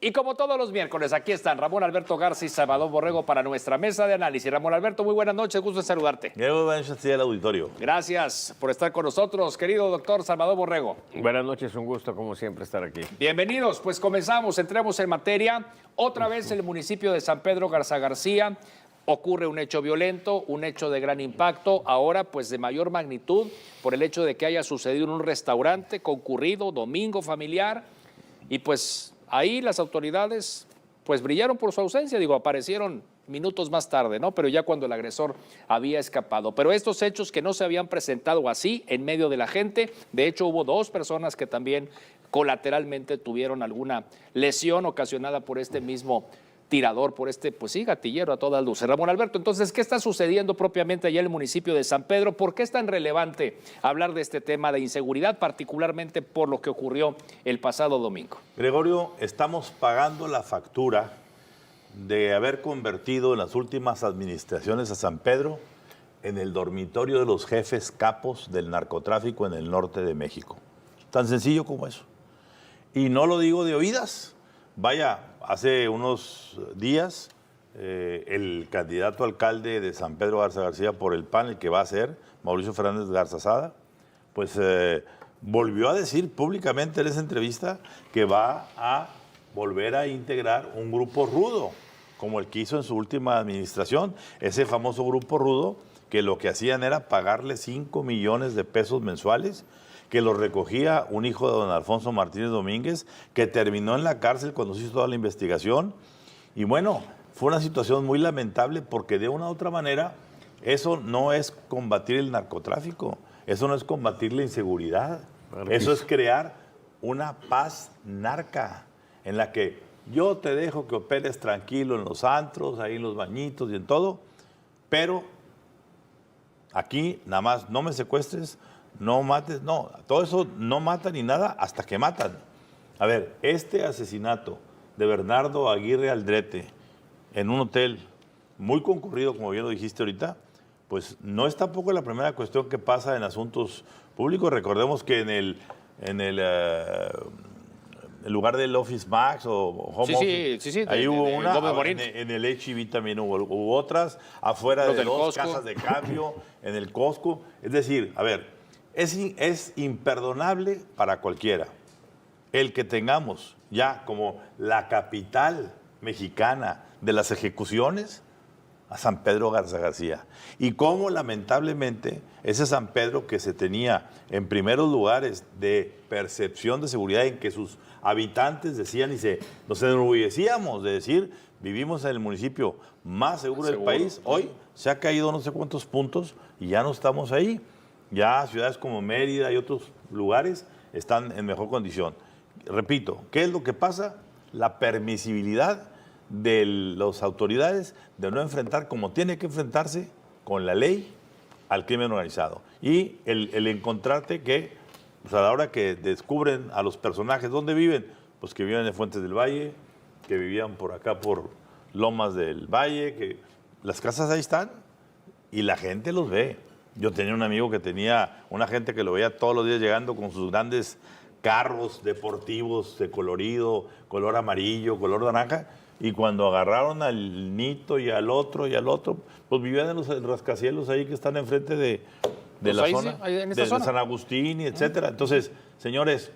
Y como todos los miércoles, aquí están Ramón Alberto Garza y Salvador Borrego para nuestra mesa de análisis. Ramón Alberto, muy buenas noches, gusto en saludarte. Muy buenas noches al auditorio. Gracias por estar con nosotros, querido doctor Salvador Borrego. Buenas noches, un gusto como siempre estar aquí. Bienvenidos, pues comenzamos, entremos en materia. Otra vez en el municipio de San Pedro Garza García ocurre un hecho violento, un hecho de gran impacto, ahora pues de mayor magnitud por el hecho de que haya sucedido en un restaurante concurrido, domingo familiar, y pues ahí las autoridades pues brillaron por su ausencia, aparecieron minutos más tarde, ¿no? Pero ya cuando el agresor había escapado. Pero estos hechos que no se habían presentado así en medio de la gente, de hecho hubo 2 personas que también colateralmente tuvieron alguna lesión ocasionada por este mismo tirador, por este, pues sí, gatillero a todas luces. Ramón Alberto, entonces, ¿qué está sucediendo propiamente allá en el municipio de San Pedro? ¿Por qué es tan relevante hablar de este tema de inseguridad, particularmente por lo que ocurrió el pasado domingo? Gregorio, estamos pagando la factura de haber convertido en las últimas administraciones a San Pedro en el dormitorio de los jefes capos del narcotráfico en el norte de México. Tan sencillo como eso. Y no lo digo de oídas. Vaya, hace unos días el candidato alcalde de San Pedro Garza García por el PAN, el que va a ser Mauricio Fernández Garza Sada, pues volvió a decir públicamente en esa entrevista que va a volver a integrar un grupo rudo, como el que hizo en su última administración, ese famoso grupo rudo que lo que hacían era pagarle 5 millones de pesos mensuales, que lo recogía un hijo de don Alfonso Martínez Domínguez, que terminó en la cárcel cuando se hizo toda la investigación. Y bueno, fue una situación muy lamentable porque de una u otra manera eso no es combatir el narcotráfico, eso no es combatir la inseguridad, eso es crear una paz narca en la que yo te dejo que operes tranquilo en los antros, ahí en los bañitos y en todo, pero aquí nada más no me secuestres, no mates, no, todo eso no mata ni nada hasta que matan. A ver, este asesinato de Bernardo Aguirre Aldrete en un hotel muy concurrido, como bien lo dijiste ahorita, pues no es tampoco la primera cuestión que pasa en asuntos públicos. Recordemos que en el lugar del Office Max o Home Office, ahí hubo una, en el H-E-B también hubo otras, afuera de 2 casas de cambio, en el Costco. Es decir, a ver, es imperdonable para cualquiera el que tengamos ya como la capital mexicana de las ejecuciones a San Pedro Garza García. Y cómo lamentablemente ese San Pedro que se tenía en primeros lugares de percepción de seguridad, en que sus habitantes decían y nos enorgullecíamos de decir, vivimos en el municipio más seguro del país, hoy se ha caído no sé cuántos puntos y ya no estamos ahí. Ya ciudades como Mérida y otros lugares están en mejor condición. Repito, ¿qué es lo que pasa? La permisibilidad de las autoridades de no enfrentar como tiene que enfrentarse con la ley al crimen organizado. Y el encontrarte que, pues a la hora que descubren a los personajes, ¿dónde viven? Pues que viven en Fuentes del Valle, que vivían por acá por Lomas del Valle, que las casas ahí están y la gente los ve. Yo tenía un amigo que tenía una gente que lo veía todos los días llegando con sus grandes carros deportivos de colorido, color amarillo, color naranja, y cuando agarraron al Nito y al otro, pues vivían en los rascacielos ahí que están enfrente de la zona, de San Agustín, y etcétera. Entonces, señores,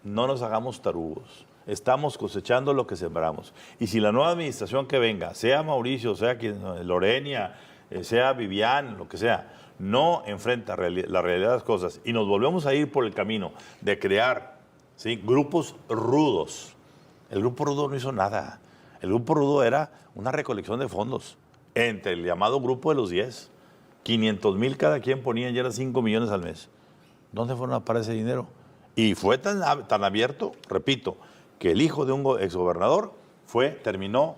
no nos hagamos tarugos. Estamos cosechando lo que sembramos. Y si la nueva administración que venga, sea Mauricio, sea Lorenia, sea Vivian, lo que sea, no enfrenta la realidad de las cosas y nos volvemos a ir por el camino de crear, ¿sí?, grupos rudos. El grupo rudo no hizo nada. El grupo rudo era una recolección de fondos entre el llamado grupo de los 10. 500,000 cada quien ponían, ya eran 5 millones al mes. ¿Dónde fueron a parar ese dinero? Y fue tan abierto, repito, que el hijo de un exgobernador terminó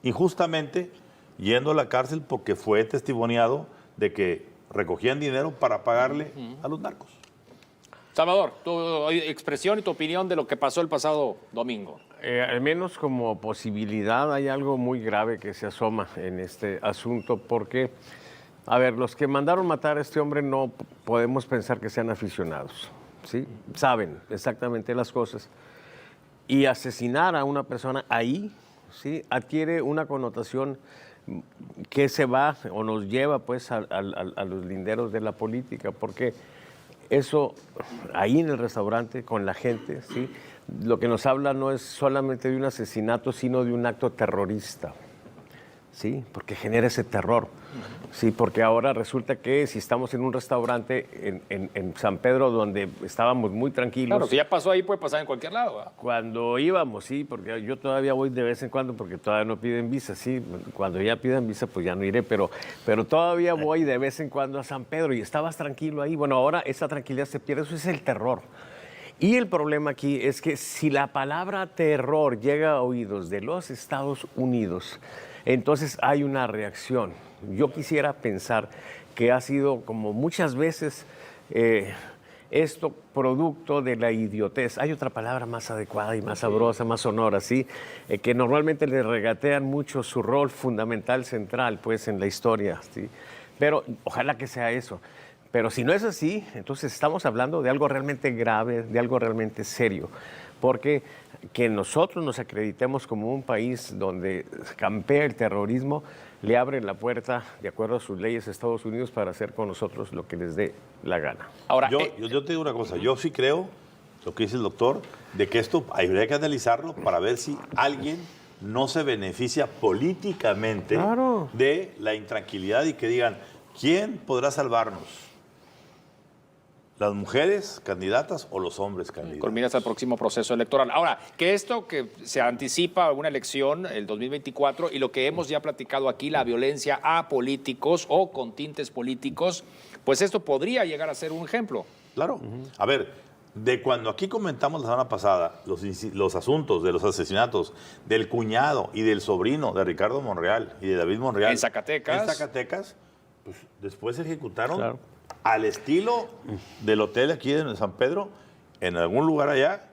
injustamente yendo a la cárcel porque fue testimoniado de que recogían dinero para pagarle a los narcos. Salvador, tu expresión y tu opinión de lo que pasó el pasado domingo. Al menos como posibilidad hay algo muy grave que se asoma en este asunto porque, a ver, los que mandaron matar a este hombre no podemos pensar que sean aficionados, ¿sí? Saben exactamente las cosas. Y asesinar a una persona ahí, ¿sí?, adquiere una connotación que se va o nos lleva pues a los linderos de la política, porque eso ahí en el restaurante con la gente, ¿sí?, lo que nos habla no es solamente de un asesinato, sino de un acto terrorista, ¿sí?, porque genera ese terror, ¿sí?, porque ahora resulta que si estamos en un restaurante en San Pedro donde estábamos muy tranquilos. Claro, si ya pasó ahí puede pasar en cualquier lado, ¿verdad? Cuando íbamos, sí, porque yo todavía voy de vez en cuando porque todavía no piden visa, sí, cuando ya pidan visa pues ya no iré, pero todavía voy de vez en cuando a San Pedro y estabas tranquilo ahí. Bueno, ahora esa tranquilidad se pierde, eso es el terror. Y el problema aquí es que si la palabra terror llega a oídos de los Estados Unidos, entonces hay una reacción. Yo quisiera pensar que ha sido, como muchas veces, esto producto de la idiotez. Hay otra palabra más adecuada y más sabrosa, más sonora, ¿sí?, que normalmente le regatean mucho su rol fundamental, central, pues, en la historia, ¿sí? Pero ojalá que sea eso. Pero si no es así, entonces estamos hablando de algo realmente grave, de algo realmente serio, porque que nosotros nos acreditemos como un país donde campea el terrorismo le abre la puerta, de acuerdo a sus leyes, a Estados Unidos para hacer con nosotros lo que les dé la gana. Ahora, yo te digo una cosa, yo sí creo, lo que dice el doctor, de que esto habría que analizarlo para ver si alguien no se beneficia políticamente de la intranquilidad y que digan, ¿quién podrá salvarnos? ¿Las mujeres candidatas o los hombres candidatos? Con miras al próximo proceso electoral. Ahora, que esto que se anticipa a una elección, el 2024, y lo que hemos ya platicado aquí, la violencia a políticos o con tintes políticos, pues esto podría llegar a ser un ejemplo. Claro. A ver, de cuando aquí comentamos la semana pasada los asuntos de los asesinatos del cuñado y del sobrino de Ricardo Monreal y de David Monreal. En Zacatecas. En Zacatecas, pues después se ejecutaron al estilo del hotel aquí en San Pedro, en algún lugar allá,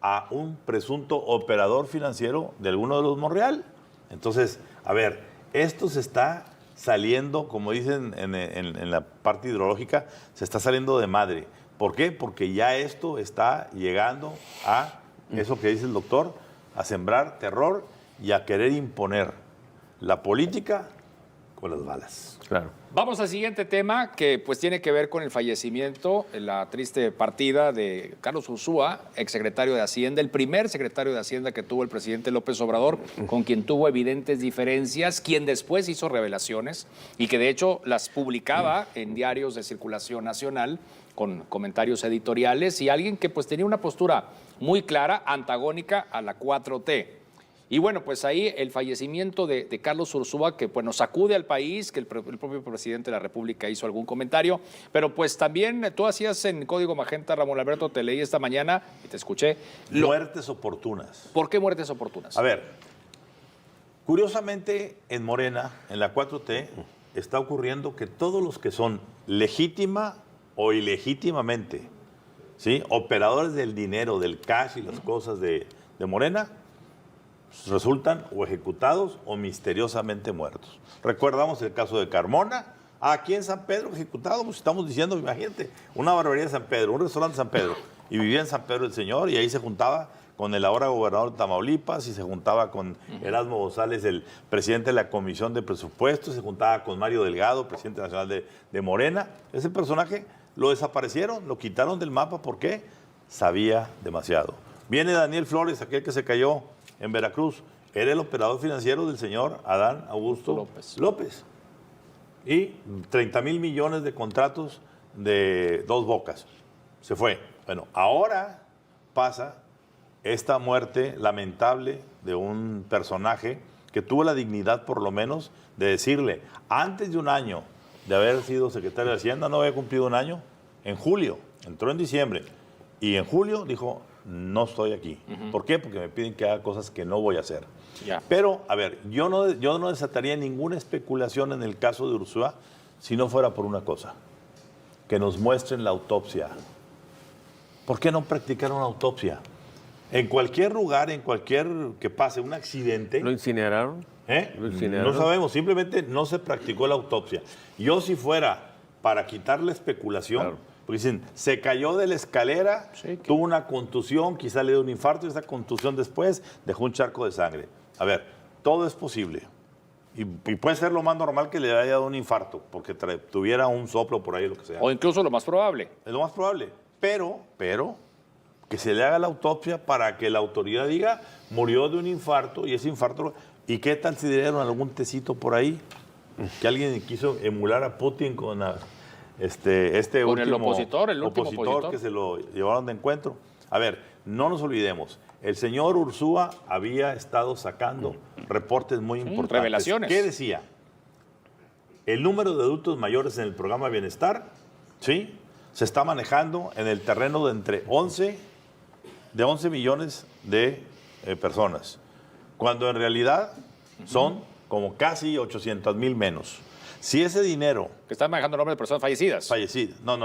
a un presunto operador financiero de alguno de los Monreal. Entonces, a ver, esto se está saliendo, como dicen en la parte hidrológica, se está saliendo de madre. ¿Por qué? Porque ya esto está llegando a eso que dice el doctor, a sembrar terror y a querer imponer la política con las balas. Claro. Vamos al siguiente tema que pues tiene que ver con el fallecimiento, la triste partida de Carlos Ursúa, exsecretario de Hacienda, el primer secretario de Hacienda que tuvo el presidente López Obrador, con quien tuvo evidentes diferencias, quien después hizo revelaciones y que de hecho las publicaba en diarios de circulación nacional con comentarios editoriales, y alguien que pues tenía una postura muy clara, antagónica a la 4T. Y bueno, pues ahí el fallecimiento de Carlos Ursúa, que pues nos sacude al país, que el propio presidente de la República hizo algún comentario, pero pues también tú hacías en Código Magenta, Ramón Alberto, te leí esta mañana y te escuché. Muertes oportunas. ¿Por qué muertes oportunas? A ver, curiosamente en Morena, en la 4T, está ocurriendo que todos los que son legítima o ilegítimamente, ¿sí?, operadores del dinero, del cash y las cosas de Morena, resultan o ejecutados o misteriosamente muertos. Recordamos el caso de Carmona, aquí en San Pedro ejecutado, pues estamos diciendo, imagínate, una barbería de San Pedro, un restaurante de San Pedro, y vivía en San Pedro el señor, y ahí se juntaba con el ahora gobernador de Tamaulipas, y se juntaba con Erasmo González, el presidente de la Comisión de Presupuestos, se juntaba con Mario Delgado, presidente nacional de Morena. Ese personaje lo desaparecieron, lo quitaron del mapa, ¿por qué? Sabía demasiado. Viene Daniel Flores, aquel que se cayó en Veracruz, era el operador financiero del señor Adán Augusto López. Y 30,000 millones de contratos de Dos Bocas. Se fue. Bueno, ahora pasa esta muerte lamentable de un personaje que tuvo la dignidad, por lo menos, de decirle, antes de un año de haber sido secretario de Hacienda, no había cumplido un año, en julio, entró en diciembre, y en julio dijo, no estoy aquí. ¿Por qué? Porque me piden que haga cosas que no voy a hacer. Pero, a ver, yo no desataría ninguna especulación en el caso de Ursúa si no fuera por una cosa, que nos muestren la autopsia. ¿Por qué no practicar una autopsia? En cualquier lugar, en cualquier que pase un accidente... ¿Lo incineraron? ¿Lo incineraron? No sabemos, simplemente no se practicó la autopsia. Yo si fuera para quitar la especulación... Claro. Porque dicen, se cayó de la escalera, tuvo una contusión, quizá le dio un infarto, y esa contusión después dejó un charco de sangre. A ver, todo es posible. Y puede ser lo más normal que le haya dado un infarto, porque tuviera un soplo por ahí, lo que sea. O incluso lo más probable. Es lo más probable. Pero, que se le haga la autopsia para que la autoridad diga, murió de un infarto, y ese infarto... ¿Y qué tal si dieron algún tecito por ahí? Que alguien quiso emular a Putin con con el último opositor que se lo llevaron de encuentro. A ver, no nos olvidemos, el señor Ursúa había estado sacando reportes muy importantes. Revelaciones. ¿Qué decía? El número de adultos mayores en el programa Bienestar, ¿sí?, se está manejando en el terreno de entre 11 millones de personas, cuando en realidad son como casi 800,000 menos. Si ese dinero... Que están manejando el nombre de personas fallecidas. Fallecidas. No.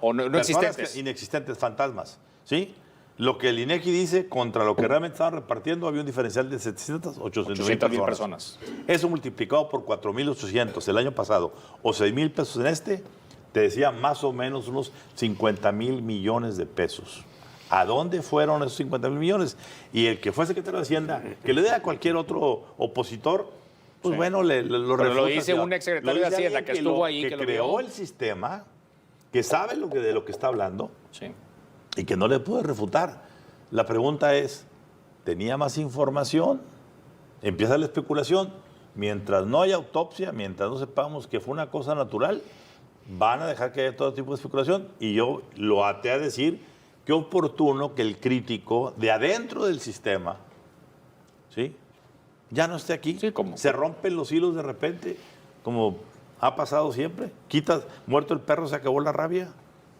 O no existentes. Inexistentes, fantasmas. ¿Sí? Lo que el INEGI dice contra lo que realmente estaban repartiendo, había un diferencial de 700, 800,000 personas. Eso multiplicado por 4,800 el año pasado, o 6,000 pesos en te decía más o menos unos 50,000 millones de pesos. ¿A dónde fueron esos 50,000 millones? Y el que fue secretario de Hacienda, que le dé a cualquier otro opositor... Pues bueno, lo refuta. Lo dice un exsecretario de Hacienda que estuvo ahí, que creó el sistema, que sabe de lo que está hablando, y que no le puede refutar. La pregunta es, ¿tenía más información? Empieza la especulación. Mientras no haya autopsia, mientras no sepamos que fue una cosa natural, van a dejar que haya todo tipo de especulación. Y yo lo até a decir, qué oportuno que el crítico de adentro del sistema, ¿sí?, ya no esté aquí. Sí, ¿cómo? Se rompen los hilos de repente, como ha pasado siempre. Muerto el perro, se acabó la rabia.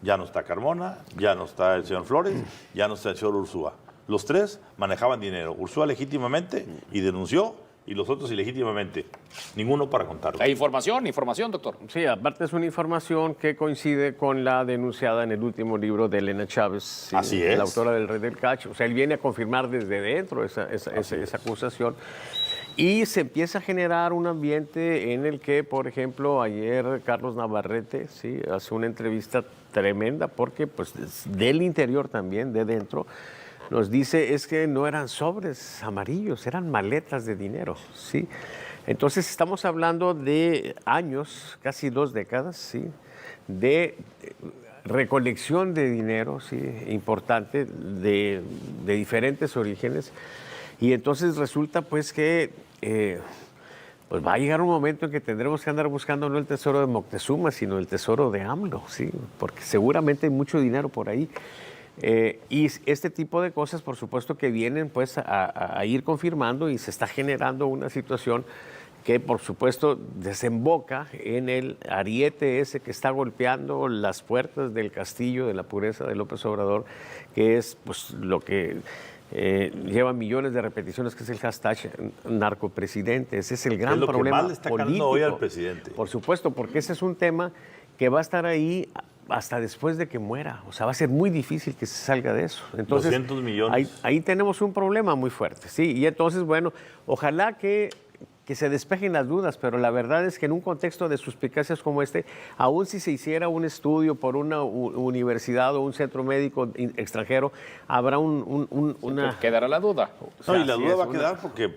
Ya no está Carmona, ya no está el señor Flores, ya no está el señor Ursúa. Los tres manejaban dinero. Ursúa legítimamente y denunció, y los otros ilegítimamente. Ninguno para contarlo. Hay información, doctor. Sí, aparte es una información que coincide con la denunciada en el último libro de Elena Chávez. ¿Sí? Así es. La autora del Rey del Cacho. O sea, él viene a confirmar desde dentro esa acusación. Y se empieza a generar un ambiente en el que, por ejemplo, ayer Carlos Navarrete hace una entrevista tremenda, porque pues del interior también, de dentro, nos dice es que no eran sobres amarillos, eran maletas de dinero, ¿sí? Entonces estamos hablando de años, casi 2 décadas, ¿sí?, de recolección de dinero, ¿sí?, importante, de diferentes orígenes. Y entonces resulta pues que pues va a llegar un momento en que tendremos que andar buscando no el tesoro de Moctezuma, sino el tesoro de AMLO, ¿sí?, porque seguramente hay mucho dinero por ahí. Y este tipo de cosas, por supuesto, que vienen pues a ir confirmando, y se está generando una situación que, por supuesto, desemboca en el ariete ese que está golpeando las puertas del castillo de la pureza de López Obrador, que es pues lo que lleva millones de repeticiones, que es el hashtag narcopresidente. Ese es el gran problema político. Es lo que más le está calando hoy al presidente. Por supuesto, porque ese es un tema que va a estar ahí hasta después de que muera. O sea, va a ser muy difícil que se salga de eso. Entonces, 200 millones. Ahí tenemos un problema muy fuerte, ¿sí? Y entonces, bueno, ojalá que se despejen las dudas, pero la verdad es que en un contexto de suspicacias como este, aun si se hiciera un estudio por una universidad o un centro médico extranjero, habrá una... Quedará la duda. No, y la duda va a quedar porque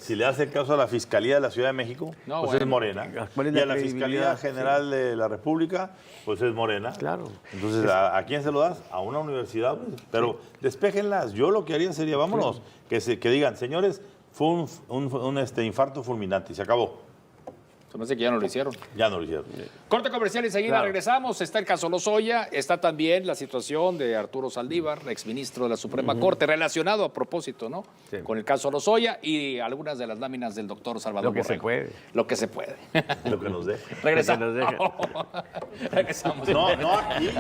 si le hace caso a la Fiscalía de la Ciudad de México, pues es Morena. Y a la Fiscalía General de la República, pues es Morena. Claro. Entonces, ¿a quién se lo das? A una universidad. Pues. Pero despéjenlas. Yo lo que haría sería, vámonos, que digan, señores, fue un infarto fulminante y se acabó. Se me hace que ya no lo hicieron. Ya no lo hicieron. Corte comercial y enseguida regresamos. Está el caso Lozoya, está también la situación de Arturo Saldívar, exministro de la Suprema Corte, relacionado a propósito, ¿no? Sí. Con el caso Lozoya y algunas de las láminas del doctor Salvador Borrego. Lo que se puede. Lo que nos deje. Regresamos. Lo que nos deje. Regresamos. No aquí.